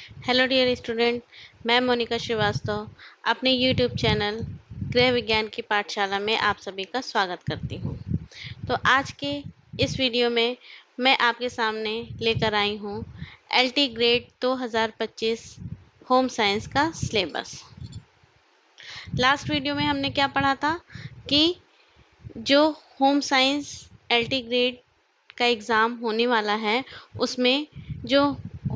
Hello dear student, मैं मोनिका श्रीवास्तव अपने YouTube channel गृह विज्ञान की पाठशाला में आप सभी का स्वागत करती हूँ। तो आज के इस वीडियो में मैं आपके सामने लेकर आई हूँ एलटी ग्रेड 2025 होम साइंस का सिलेबस। लास्ट वीडियो में हमने क्या पढ़ा था कि जो होम साइंस एलटी ग्रेड का एग्ज़ाम होने वाला है उसमें जो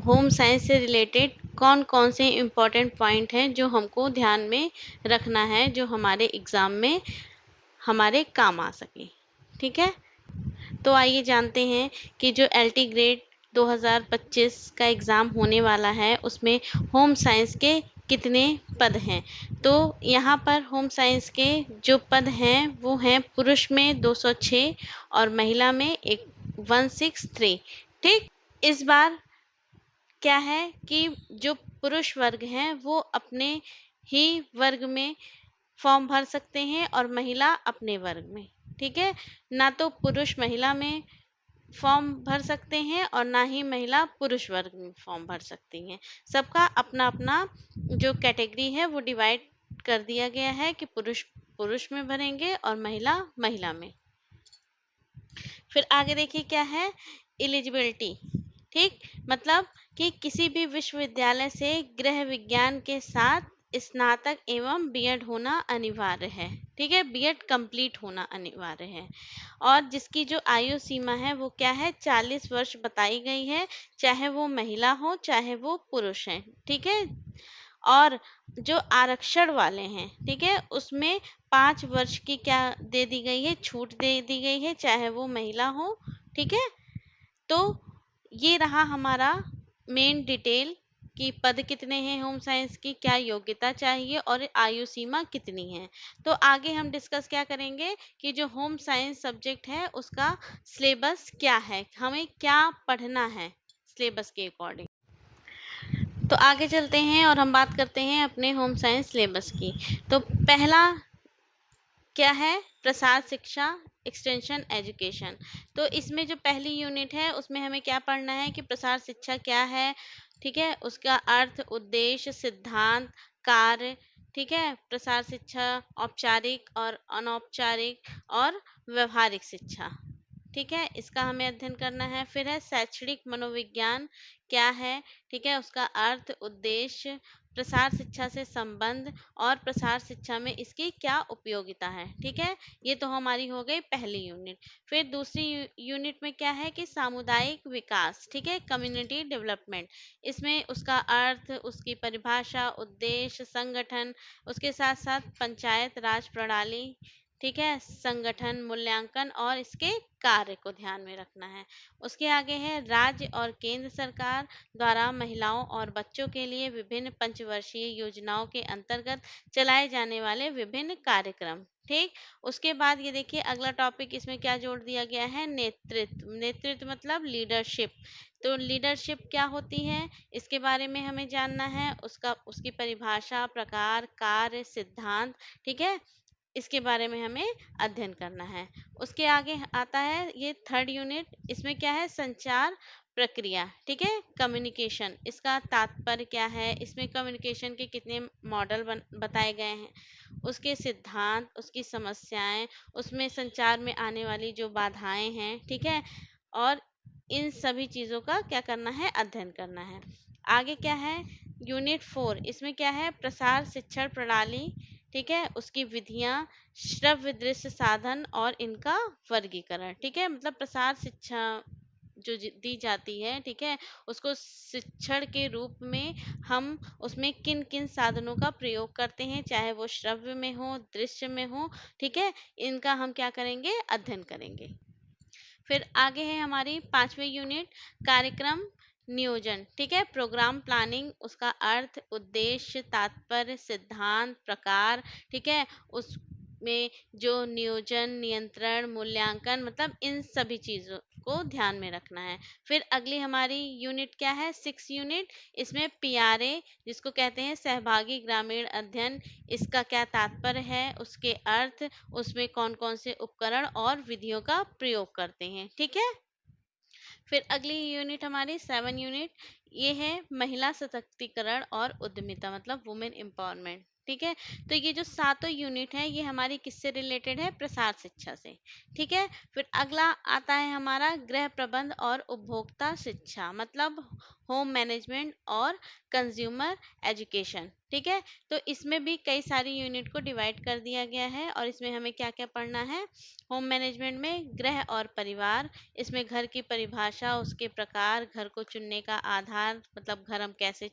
होम साइंस से रिलेटेड कौन कौन से इम्पोर्टेंट पॉइंट हैं जो हमको ध्यान में रखना है, जो हमारे एग्ज़ाम में हमारे काम आ सके। ठीक है, तो आइए जानते हैं कि जो एलटी ग्रेड 2025 का एग्ज़ाम होने वाला है उसमें होम साइंस के कितने पद हैं। तो यहाँ पर होम साइंस के जो पद हैं वो हैं पुरुष में 206 और महिला में 163। ठीक, इस बार क्या है कि जो पुरुष वर्ग हैं वो अपने ही वर्ग में फॉर्म भर सकते हैं और महिला अपने वर्ग में। ठीक है, ना तो पुरुष महिला में फॉर्म भर सकते हैं और ना ही महिला पुरुष वर्ग में फॉर्म भर सकती हैं। सबका अपना अपना जो कैटेगरी है वो डिवाइड कर दिया गया है कि पुरुष पुरुष में भरेंगे और महिला महिला में। फिर आगे देखिए क्या है एलिजिबिलिटी। ठीक, मतलब कि किसी भी विश्वविद्यालय से गृह विज्ञान के साथ स्नातक एवं बीएड होना अनिवार्य है। ठीक है, बीएड कंप्लीट होना अनिवार्य है और जिसकी जो आयु सीमा है वो क्या है 40 वर्ष बताई गई है, चाहे वो महिला हो चाहे वो पुरुष है। ठीक है, और जो आरक्षण वाले हैं ठीक है उसमें 5 वर्ष की क्या दे दी गई है, छूट दे दी गई है, चाहे वो महिला हो। ठीक है, तो ये रहा हमारा मेन डिटेल कि पद कितने हैं होम साइंस की, क्या योग्यता चाहिए और आयु सीमा कितनी है। तो आगे हम डिस्कस क्या करेंगे कि जो होम साइंस सब्जेक्ट है उसका सिलेबस क्या है, हमें क्या पढ़ना है सिलेबस के अकॉर्डिंग। तो आगे चलते हैं और हम बात करते हैं अपने होम साइंस सिलेबस की। तो पहला क्या है प्रसार शिक्षा एक्सटेंशन एजुकेशन। तो इसमें जो पहली यूनिट है उसमें हमें क्या पढ़ना है कि प्रसार शिक्षा क्या है। ठीक है, उसका अर्थ, उद्देश्य, सिद्धांत, कार्य। ठीक है, प्रसार शिक्षा औपचारिक और अनौपचारिक और व्यवहारिक शिक्षा। ठीक है, इसका हमें अध्ययन करना है। फिर है शैक्षणिक मनोविज्ञान क्या है। ठीक है, उसका अर्थ, उद्देश्य, प्रसार शिक्षा से संबंध और प्रसार शिक्षा में इसकी क्या उपयोगिता है। ठीक है, ये तो हमारी हो गई पहली यूनिट। फिर दूसरी यूनिट में क्या है कि सामुदायिक विकास। ठीक है, कम्युनिटी डेवलपमेंट। इसमें उसका अर्थ, उसकी परिभाषा, उद्देश्य, संगठन, उसके साथ साथ पंचायत राज प्रणाली। ठीक है, संगठन, मूल्यांकन और इसके कार्य को ध्यान में रखना है। उसके आगे है राज्य और केंद्र सरकार द्वारा महिलाओं और बच्चों के लिए विभिन्न पंचवर्षीय योजनाओं के अंतर्गत चलाए जाने वाले विभिन्न कार्यक्रम। ठीक, उसके बाद ये देखिए अगला टॉपिक इसमें क्या जोड़ दिया गया है, नेतृत्व। नेतृत्व मतलब लीडरशिप। तो लीडरशिप क्या होती है इसके बारे में हमें जानना है, उसकी परिभाषा, प्रकार, कार्य, सिद्धांत। ठीक है, इसके बारे में हमें अध्ययन करना है। उसके आगे आता है ये थर्ड यूनिट, इसमें क्या है संचार प्रक्रिया। ठीक है, कम्युनिकेशन, इसका तात्पर्य क्या है, इसमें कम्युनिकेशन के कितने मॉडल बताए गए हैं, उसके सिद्धांत, उसकी समस्याएं, उसमें संचार में आने वाली जो बाधाएं हैं। ठीक है, और इन सभी चीज़ों का क्या करना है अध्ययन करना है। आगे क्या है यूनिट 4, इसमें क्या है प्रसार शिक्षण प्रणाली। ठीक है, उसकी विधियां, श्रव्य दृश्य साधन और इनका वर्गीकरण। ठीक है, मतलब प्रसार शिक्षा जो दी जाती है ठीक है उसको शिक्षण के रूप में हम उसमें किन किन साधनों का प्रयोग करते हैं, चाहे वो श्रव्य में हो, दृश्य में हो। ठीक है, इनका हम क्या करेंगे अध्ययन करेंगे। फिर आगे है हमारी 5वीं यूनिट कार्यक्रम नियोजन। ठीक है, प्रोग्राम प्लानिंग, उसका अर्थ, उद्देश्य, तात्पर्य, सिद्धांत, प्रकार। ठीक है, उसमें जो नियोजन, नियंत्रण, मूल्यांकन, मतलब इन सभी चीज़ों को ध्यान में रखना है। फिर अगली हमारी यूनिट क्या है 6 यूनिट, इसमें पीआरए जिसको कहते हैं सहभागी ग्रामीण अध्ययन, इसका क्या तात्पर्य है, उसके अर्थ, उसमें कौन कौन से उपकरण और विधियों का प्रयोग करते हैं। ठीक है, फिर अगली यूनिट हमारी 7 यूनिट, ये है महिला सशक्तिकरण और उद्यमिता, मतलब वुमेन एम्पावरमेंट। ठीक है, तो ये जो सातों यूनिट है ये हमारी किससे रिलेटेड है? प्रसार शिक्षा से। ठीक है, फिर अगला आता है हमारा गृह प्रबंध और उपभोक्ता शिक्षा, मतलब होम मैनेजमेंट और कंज्यूमर एजुकेशन। ठीक है, तो इसमें भी कई सारी यूनिट को डिवाइड कर दिया गया है और इसमें हमें क्या क्या पढ़ना है? होम मैनेजमेंट में गृह और परिवार, इसमें घर की परिभाषा, उसके प्रकार, घर को चुनने का आधार, मतलब घर हम कैसे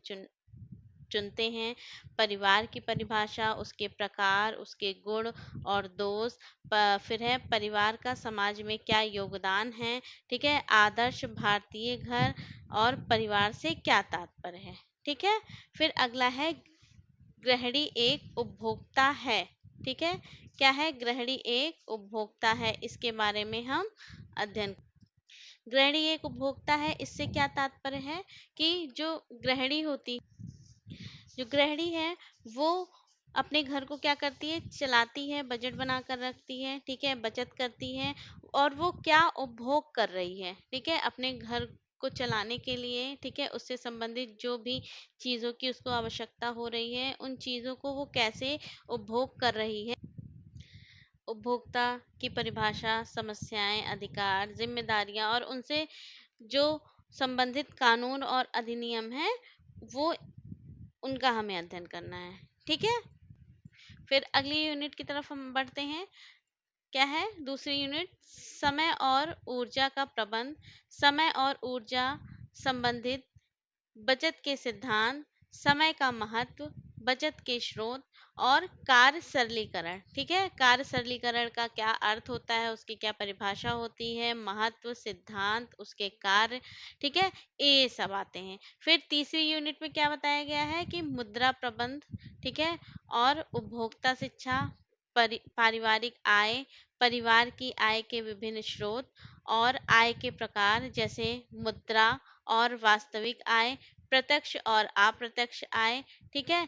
चुनते हैं, परिवार की परिभाषा, उसके प्रकार, उसके गुण और दोष, फिर है परिवार का समाज में क्या योगदान है। ठीक है, आदर्श भारतीय घर और परिवार से क्या तात्पर्य है। ठीक है, फिर अगला है गृहिणी एक उपभोक्ता है। ठीक है, क्या है? गृहिणी एक उपभोक्ता है, इसके बारे में हम अध्ययन। गृहिणी एक उपभोक्ता है, इससे क्या तात्पर्य है कि जो गृहिणी होती, जो गृहिणी है वो अपने घर को क्या करती है? चलाती है, बजट बनाकर रखती है। ठीक है, बचत करती है, और वो क्या उपभोग कर रही है? ठीक है, अपने घर को चलाने के लिए, ठीक है, उससे संबंधित जो भी चीज़ों की उसको आवश्यकता हो रही है, उन चीज़ों को वो कैसे उपभोग कर रही है। उपभोक्ता की परिभाषा, समस्याएं, अधिकार, जिम्मेदारियां और उनसे जो संबंधित कानून और अधिनियम है, वो उनका हमें अध्ययन करना है। ठीक है, फिर अगली यूनिट की तरफ हम बढ़ते हैं। क्या है दूसरी यूनिट? समय और ऊर्जा का प्रबंध, समय और ऊर्जा संबंधित बचत के सिद्धांत, समय का महत्व, बचत के स्रोत और कार्य सरलीकरण। ठीक है, कार्य सरलीकरण का क्या अर्थ होता है, उसकी क्या परिभाषा होती है, महत्व, सिद्धांत, उसके कार्य। ठीक है, ये सब आते हैं। फिर तीसरी यूनिट में क्या बताया गया है कि मुद्रा प्रबंध, ठीक है, और उपभोक्ता शिक्षा, पारिवारिक आय, परिवार की आय के विभिन्न स्रोत और आय के प्रकार, जैसे मुद्रा और वास्तविक आय, प्रत्यक्ष और अप्रत्यक्ष आय। ठीक है,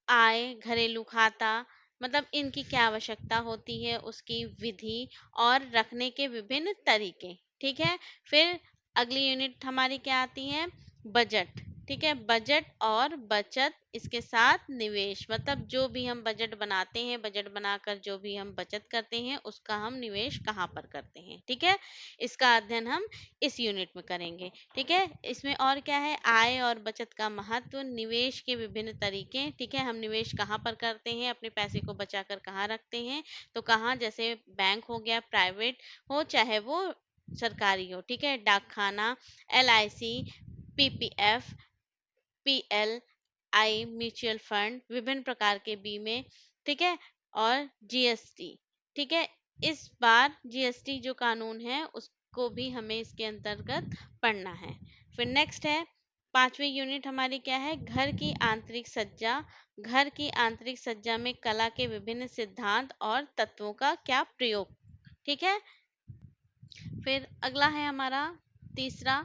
आय, घरेलू खाता, मतलब इनकी क्या आवश्यकता होती है, उसकी विधि और रखने के विभिन्न तरीके। ठीक है, फिर अगली यूनिट हमारी क्या आती है? बजट। ठीक है, बजट और बचत, इसके साथ निवेश, मतलब जो भी हम बजट बनाते हैं, बजट बनाकर जो भी हम बचत करते हैं, उसका हम निवेश कहाँ पर करते हैं। ठीक है, इसका अध्ययन हम इस यूनिट में करेंगे। ठीक है, इसमें और क्या है? आय और बचत का महत्व, निवेश के विभिन्न तरीके। ठीक है, हम निवेश कहाँ पर करते हैं, अपने पैसे को बचाकर कहाँ रखते हैं, तो कहाँ, जैसे बैंक हो गया, प्राइवेट हो चाहे वो सरकारी हो। ठीक है, डाकखाना, LIC, PPF, PLI, mutual fund, विभिन्न प्रकार के बीमे। ठीक है, और GST। ठीक है, इस बार GST जो कानून है उसको भी हमें इसके अंतर्गत पढ़ना है। फिर नेक्स्ट है पांचवी यूनिट हमारी, क्या है? घर की आंतरिक सज्जा। घर की आंतरिक सज्जा में कला के विभिन्न सिद्धांत और तत्वों का क्या प्रयोग। ठीक है, फिर अगला है हमारा तीसरा,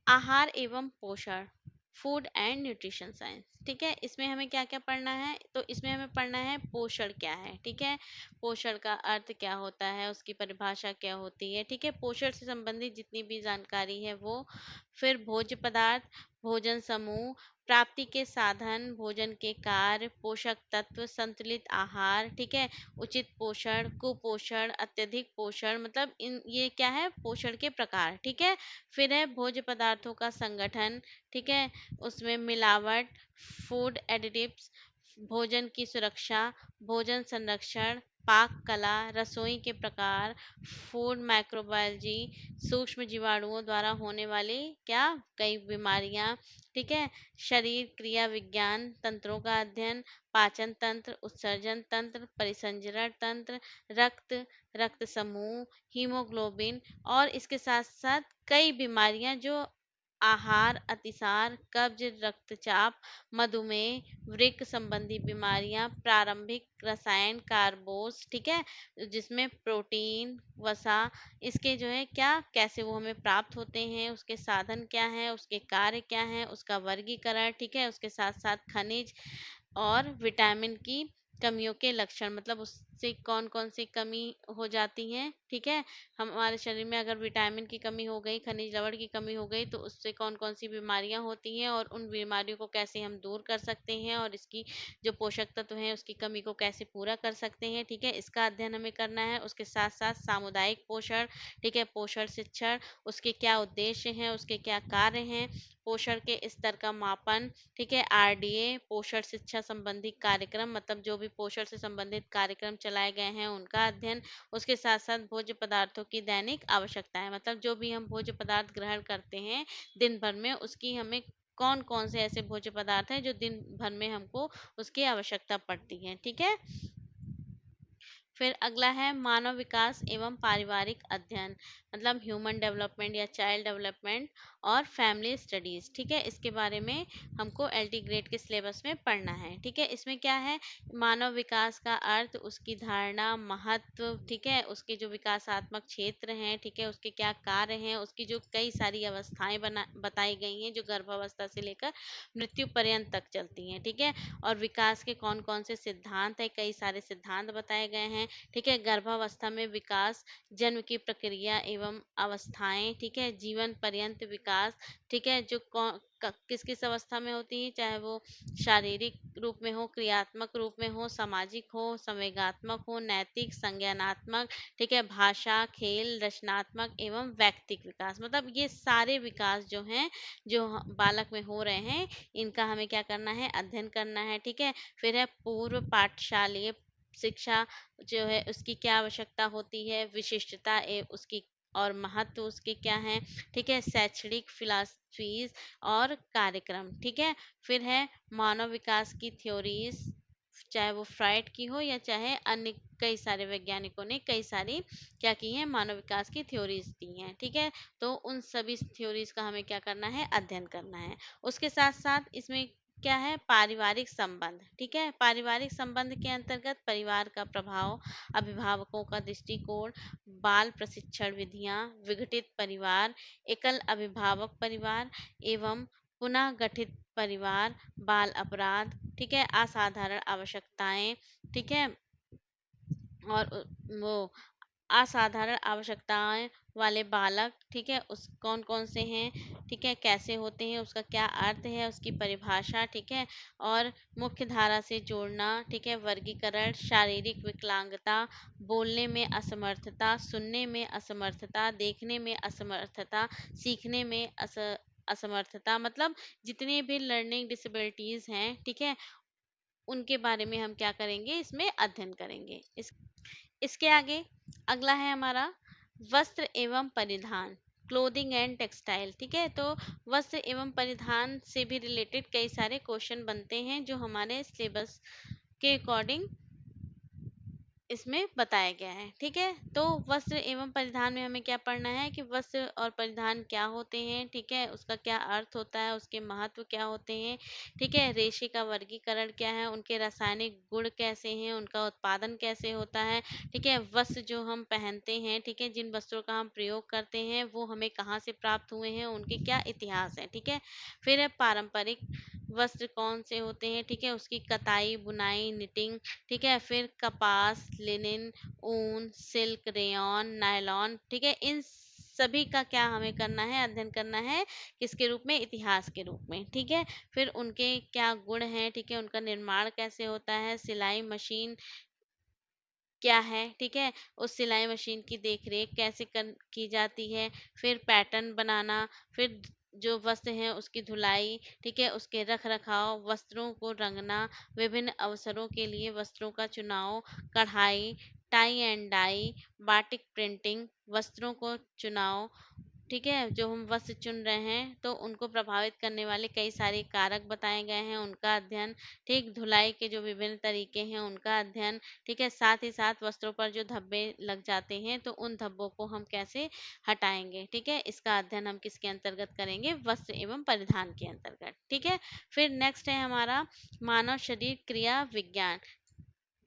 आहार एवं पोषण, फूड एंड न्यूट्रिशन साइंस। ठीक है, इसमें हमें क्या क्या पढ़ना है? तो इसमें हमें पढ़ना है पोषण क्या है। ठीक है, पोषण का अर्थ क्या होता है, उसकी परिभाषा क्या होती है। ठीक है, पोषण से संबंधित जितनी भी जानकारी है वो। फिर भोज्य पदार्थ, भोजन समूह, प्राप्ति के साधन, भोजन के कार्य, पोषक तत्व, संतुलित आहार। ठीक है, उचित पोषण, कुपोषण, अत्यधिक पोषण, मतलब इन ये क्या है? पोषण के प्रकार। ठीक है, फिर है भोज्य पदार्थों का संगठन। ठीक है, उसमें मिलावट, फूड एडिटिव्स, भोजन की सुरक्षा, भोजन संरक्षण, पाक कला, रसोई के प्रकार, फूड माइक्रोबायोलॉजी, सूक्ष्म जीवाणुओं द्वारा होने वाली क्या कई बीमारियां। ठीक है, शरीर क्रिया विज्ञान, तंत्रों का अध्ययन, पाचन तंत्र, उत्सर्जन तंत्र, परिसंचरण तंत्र, रक्त, रक्त समूह, हीमोग्लोबिन, और इसके साथ साथ कई बीमारियां जो आहार, अतिसार, कब्ज, रक्तचाप, मधुमेह, वृक्क संबंधी बीमारियां, प्रारंभिक रसायन कार्बोस। ठीक है, जिसमें प्रोटीन, वसा, इसके जो है क्या, कैसे वो हमें प्राप्त होते हैं, उसके साधन क्या हैं, उसके कार्य क्या हैं, उसका वर्गीकरण। ठीक है, उसके साथ साथ खनिज और विटामिन की कमियों के लक्षण, मतलब उससे कौन कौन सी कमी हो जाती है, ठीक है। हमारे शरीर में अगर विटामिन की कमी हो गई, खनिज लवण की कमी हो गई, तो उससे कौन कौन सी बीमारियां होती हैं और उन बीमारियों को कैसे हम दूर कर सकते हैं, और इसकी जो पोषक तत्व हैं उसकी कमी को कैसे पूरा कर सकते हैं, ठीक है। इसका अध्ययन हमें करना है। उसके साथ साथ सामुदायिक पोषण, ठीक है, पोषण शिक्षण, उसके क्या उद्देश्य हैं, उसके क्या कार्य हैं, पोषण के स्तर का मापन, ठीक है, आरडीए, पोषण शिक्षा संबंधी कार्यक्रम, मतलब जो भी पोषण से संबंधित कार्यक्रम चलाए गए हैं उनका अध्ययन। उसके साथ साथ भोज्य पदार्थों की दैनिक आवश्यकताएं, मतलब जो भी हम भोज्य पदार्थ ग्रहण करते हैं दिन भर में, उसकी हमें कौन कौन से ऐसे भोज्य पदार्थ हैं जो दिन भर में हमको उसकी आवश्यकता पड़ती है, ठीक है। फिर अगला है मानव विकास एवं पारिवारिक अध्ययन, मतलब ह्यूमन डेवलपमेंट या चाइल्ड डेवलपमेंट और फैमिली स्टडीज, ठीक है। इसके बारे में हमको एलटी ग्रेड के सिलेबस में पढ़ना है, ठीक है। इसमें क्या है, मानव विकास का अर्थ, उसकी धारणा, महत्व, ठीक है, उसके जो विकासात्मक क्षेत्र हैं, ठीक है, उसके क्या कार्य हैं, उसकी जो कई सारी अवस्थाएं बताई गई हैं जो गर्भावस्था से लेकर मृत्यु पर्यंत तक चलती हैं, ठीक है। और विकास के कौन कौन से सिद्धांत है, कई सारे सिद्धांत बताए गए हैं, ठीक है। गर्भावस्था में विकास, जन्म की प्रक्रिया एवं अवस्थाएं, ठीक है, जीवन पर्यंत विकास, ठीक है, जो किस किस अवस्था में होती है, चाहे वो शारीरिक रूप में हो, क्रियात्मक रूप में हो, सामाजिक हो, संवेगात्मक हो, नैतिक, संज्ञानात्मक, ठीक है, भाषा, खेल, रचनात्मक एवं व्यक्तिक विकास, मतलब ये सारे विकास जो हैं जो बालक में हो रहे हैं, इनका हमें क्या करना है, अध्ययन करना है, ठीक है। फिर है पूर्व पाठशालीय शिक्षा, जो है उसकी क्या आवश्यकता होती है, विशिष्टता उसकी और महत्व उसके क्या हैं, ठीक है, शैक्षणिक फिलॉसफीज और कार्यक्रम, ठीक है। फिर है मानव विकास की थ्योरीज, चाहे वो फ्राइड की हो या चाहे अन्य कई सारे वैज्ञानिकों ने कई सारी क्या की हैं, मानव विकास की थ्योरीज दी हैं, ठीक है। तो उन सभी थ्योरीज का हमें क्या करना है, अध्ययन करना है। उसके साथ साथ इसमें क्या है, पारिवारिक संबंध, ठीक है। पारिवारिक संबंध के अंतर्गत परिवार का प्रभाव, अभिभावकों का दृष्टिकोण, बाल प्रशिक्षण विधियां, विघटित परिवार, एकल अभिभावक परिवार एवं पुनः गठित परिवार, बाल अपराध, ठीक है, असाधारण आवश्यकताएं, ठीक है, और वो असाधारण आवश्यकताएं वाले बालक, ठीक है, उस कौन कौन से हैं, ठीक है, कैसे होते हैं, उसका क्या अर्थ है, उसकी परिभाषा, ठीक है, और मुख्य धारा से जोड़ना, ठीक है, वर्गीकरण, शारीरिक विकलांगता, बोलने में असमर्थता, सुनने में असमर्थता, देखने में असमर्थता, सीखने में असमर्थता, मतलब जितने भी लर्निंग डिसेबिलिटीज हैं, ठीक है, उनके बारे में हम क्या करेंगे, इसमें अध्ययन करेंगे। इसके आगे अगला है हमारा वस्त्र एवं परिधान, क्लोथिंग एंड टेक्सटाइल, ठीक है। तो वस्त्र एवं परिधान से भी रिलेटेड कई सारे क्वेश्चन बनते हैं जो हमारे सिलेबस के अकॉर्डिंग इसमें बताया गया है, ठीक है। तो वस्त्र एवं परिधान में हमें क्या पढ़ना है कि वस्त्र और परिधान क्या होते हैं, ठीक है, उसका क्या अर्थ होता है, उसके महत्व क्या होते हैं, ठीक है, रेशे का वर्गीकरण क्या है, उनके रासायनिक गुण कैसे हैं, उनका उत्पादन कैसे होता है, ठीक है, वस्त्र जो हम पहनते हैं, ठीक है, जिन वस्त्रों का हम प्रयोग करते हैं वो हमें कहाँ से प्राप्त हुए हैं, उनके क्या इतिहास है, ठीक है। फिर है पारंपरिक वस्त्र कौन से होते हैं, ठीक है, उसकी कताई, बुनाई, निटिंग, ठीक है, फिर कपास, लिनिन, ऊन, सिल्क, रेयॉन, नायलॉन, ठीक है, इन सभी का क्या हमें करना है, अध्ययन करना है, किसके रूप में, इतिहास के रूप में, ठीक है। फिर उनके क्या गुण हैं, ठीक है, उनका निर्माण कैसे होता है, सिलाई मशीन क्या है, ठीक है, उस सिलाई मशीन की देख रेख कैसे की जाती है, फिर पैटर्न बनाना, फिर जो वस्त्र हैं उसकी धुलाई, ठीक है, उसके रख रखाव, वस्त्रों को रंगना, विभिन्न अवसरों के लिए वस्त्रों का चुनाव, कढ़ाई, tie and dye, batik printing, वस्त्रों को चुनाव, ठीक है, जो हम वस्त्र चुन रहे हैं तो उनको प्रभावित करने वाले कई सारे कारक बताए गए हैं, उनका अध्ययन, ठीक, धुलाई के जो विभिन्न तरीके हैं उनका अध्ययन, ठीक है, साथ ही साथ वस्त्रों पर जो धब्बे लग जाते हैं तो उन धब्बों को हम कैसे हटाएंगे, ठीक है, इसका अध्ययन हम किसके अंतर्गत करेंगे, वस्त्र एवं परिधान के अंतर्गत, ठीक है। फिर नेक्स्ट है हमारा मानव शरीर क्रिया विज्ञान,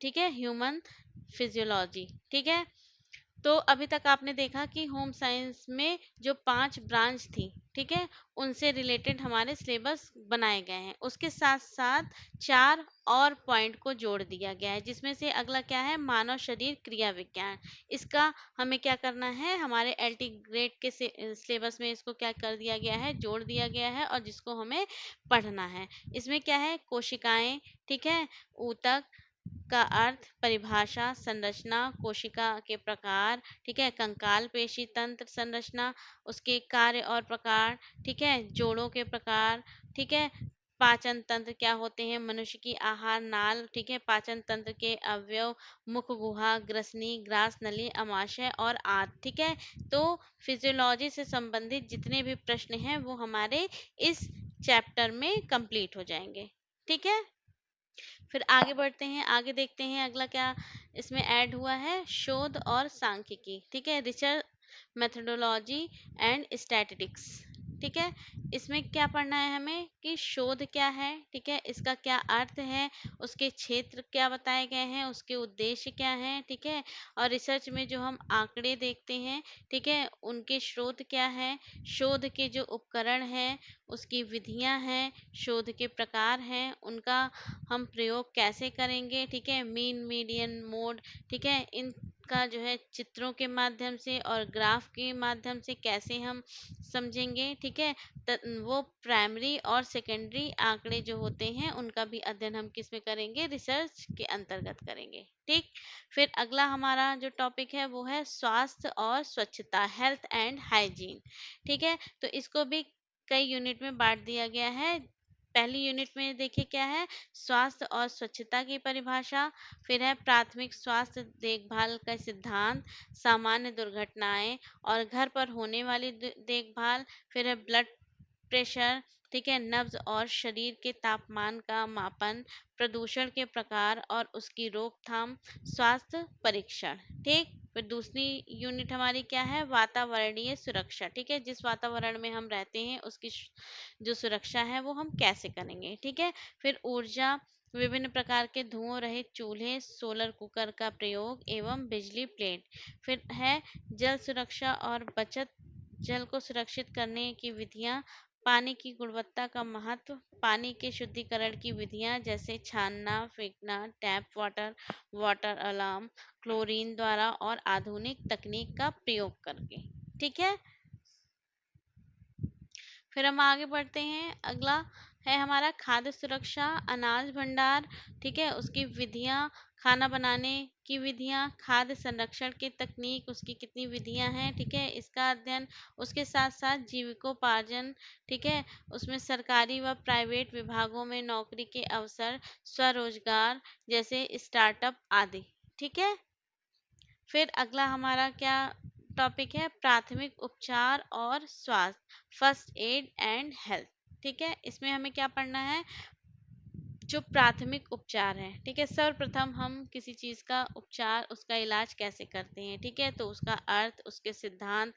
ठीक है, ह्यूमन फिजियोलॉजी, ठीक है। तो अभी तक आपने देखा कि होम साइंस में जो 5 ब्रांच थी, ठीक है, उनसे रिलेटेड हमारे सिलेबस बनाए गए हैं। उसके साथ साथ 4 और पॉइंट को जोड़ दिया गया है, जिसमें से अगला क्या है, मानव शरीर क्रिया विज्ञान। इसका हमें क्या करना है, हमारे एलटी ग्रेड के सिलेबस में इसको क्या कर दिया गया है, जोड़ दिया गया है, और जिसको हमें पढ़ना है। इसमें क्या है, कोशिकाएं, ठीक है, ऊतक का अर्थ, परिभाषा, संरचना, कोशिका के प्रकार, ठीक है, कंकाल पेशी तंत्र संरचना, उसके कार्य और प्रकार, ठीक है, जोड़ों के प्रकार, ठीक है, पाचन तंत्र क्या होते हैं, मनुष्य की आहार नाल, ठीक है, पाचन तंत्र के अवयव, मुख गुहा, ग्रसनी, ग्रास नली, अमाशय और आंत, ठीक है। तो फिजियोलॉजी से संबंधित जितने भी प्रश्न हैं वो हमारे इस चैप्टर में कंप्लीट हो जाएंगे, ठीक है। फिर आगे बढ़ते हैं, आगे देखते हैं अगला क्या इसमें ऐड हुआ है, शोध और सांख्यिकी, ठीक है, रिसर्च मेथोडोलॉजी एंड स्टैटिस्टिक्स, ठीक है। इसमें क्या पढ़ना है हमें कि शोध क्या है, ठीक है, इसका क्या अर्थ है, उसके क्षेत्र क्या बताए गए हैं, उसके उद्देश्य क्या हैं, ठीक है। और रिसर्च में जो हम आंकड़े देखते हैं, ठीक है, उनके स्रोत क्या है, शोध के जो उपकरण हैं, उसकी विधियां हैं, शोध के प्रकार हैं, उनका हम प्रयोग कैसे करेंगे, ठीक है, मीन मीडियन मोड, ठीक है, इनका जो है चित्रों के माध्यम से और ग्राफ के माध्यम से कैसे हम समझेंगे, ठीक है। वो प्राइमरी और सेकेंडरी आंकड़े जो होते हैं उनका भी अध्ययन हम किस में करेंगे, रिसर्च के अंतर्गत करेंगे, ठीक। फिर अगला हमारा जो टॉपिक है वो है स्वास्थ्य और स्वच्छता, हेल्थ एंड हाइजीन, ठीक है। तो इसको भी कई यूनिट में बांट दिया गया है। पहली यूनिट में देखिए क्या है, स्वास्थ्य और स्वच्छता की परिभाषा, फिर है प्राथमिक स्वास्थ्य देखभाल का सिद्धांत, सामान्य दुर्घटनाएं और घर पर होने वाली देखभाल, फिर है ब्लड प्रेशर, ठीक है, नब्ज और शरीर के तापमान का मापन, प्रदूषण के प्रकार और उसकी रोकथाम, स्वास्थ्य परीक्षण, ठीक। फिर दूसरी यूनिट हमारी क्या है, वातावरणीय सुरक्षा, ठीक है, जिस वातावरण में हम रहते हैं उसकी जो सुरक्षा है वो हम कैसे करेंगे, ठीक है। फिर ऊर्जा, विभिन्न प्रकार के धुआं रहित चूल्हे, सोलर कुकर का प्रयोग एवं बिजली प्लेट, फिर है जल सुरक्षा और बचत, जल को सुरक्षित करने की विधियां, पानी की गुणवत्ता का महत्व, पानी के शुद्धिकरण की विधियां जैसे छानना, फेंकना, tap water, water alarm, chlorine द्वारा और आधुनिक तकनीक का प्रयोग करके, ठीक है। फिर हम आगे बढ़ते हैं, अगला है हमारा खाद्य सुरक्षा, अनाज भंडार, ठीक है, उसकी विधियां, खाना बनाने की विधियां, खाद्य संरक्षण की तकनीक, उसकी कितनी विधियां हैं, ठीक है, इसका अध्ययन, उसके साथ साथ जीविकोपार्जन, ठीक है, उसमें सरकारी व प्राइवेट विभागों में नौकरी के अवसर, स्वरोजगार जैसे स्टार्टअप आदि, ठीक है। फिर अगला हमारा क्या टॉपिक है, प्राथमिक उपचार और स्वास्थ्य, फर्स्ट एड एंड हेल्थ, ठीक है। इसमें हमें क्या पढ़ना है, जो प्राथमिक उपचार है, ठीक है, सर्वप्रथम हम किसी चीज का उपचार, उसका इलाज कैसे करते हैं, ठीक है, तो उसका अर्थ, उसके सिद्धांत,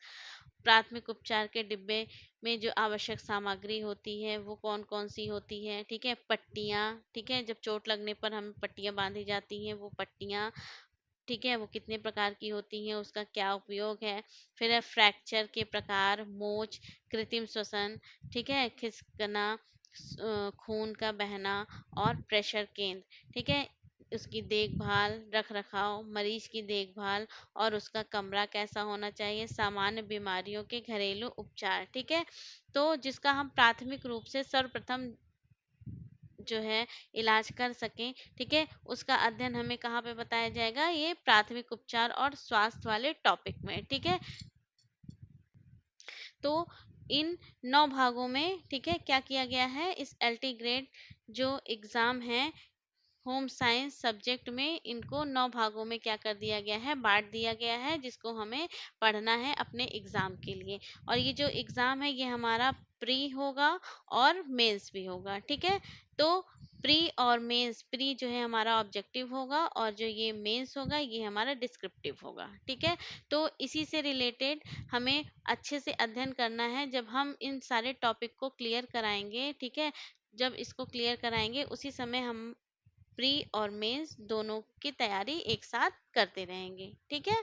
प्राथमिक उपचार के डिब्बे में जो आवश्यक सामग्री होती है वो कौन कौन सी होती है, ठीक है, पट्टियाँ, ठीक है, जब चोट लगने पर हमें पट्टियाँ बांधी जाती हैं वो पट्टियाँ, ठीक है, वो कितने प्रकार की होती हैं, उसका क्या उपयोग है। फिर है फ्रैक्चर के प्रकार, मोच, कृत्रिम श्वसन, ठीक है, खिसकना, खून का बहना और प्रेशर केंद्र, ठीक है, उसकी देखभाल, रख रखाव, मरीज की देखभाल और उसका कमरा कैसा होना चाहिए, सामान्य बीमारियों के घरेलू उपचार, ठीक है। तो जिसका हम प्राथमिक रूप से सर्वप्रथम जो है इलाज कर सकें, ठीक है, उसका अध्ययन हमें कहाँ पे बताया जाएगा, ये प्राथमिक उपचार और स्वास्थ्य वाले टॉपिक में, ठीक है। तो इन 9 भागों में, ठीक है, क्या किया गया है, इस एलटी ग्रेड जो एग्जाम है होम साइंस सब्जेक्ट में, इनको 9 भागों में क्या कर दिया गया है, बांट दिया गया है, जिसको हमें पढ़ना है अपने एग्जाम के लिए। और ये जो एग्जाम है ये हमारा प्री होगा और मेंस भी होगा, ठीक है। तो प्री और मेंस, प्री जो है हमारा ऑब्जेक्टिव होगा और जो ये मेंस होगा ये हमारा डिस्क्रिप्टिव होगा, ठीक है। तो इसी से रिलेटेड हमें अच्छे से अध्ययन करना है, जब हम इन सारे टॉपिक को क्लियर कराएंगे, ठीक है, जब इसको क्लियर कराएंगे उसी समय हम प्री और मेंस दोनों की तैयारी एक साथ करते रहेंगे, ठीक है।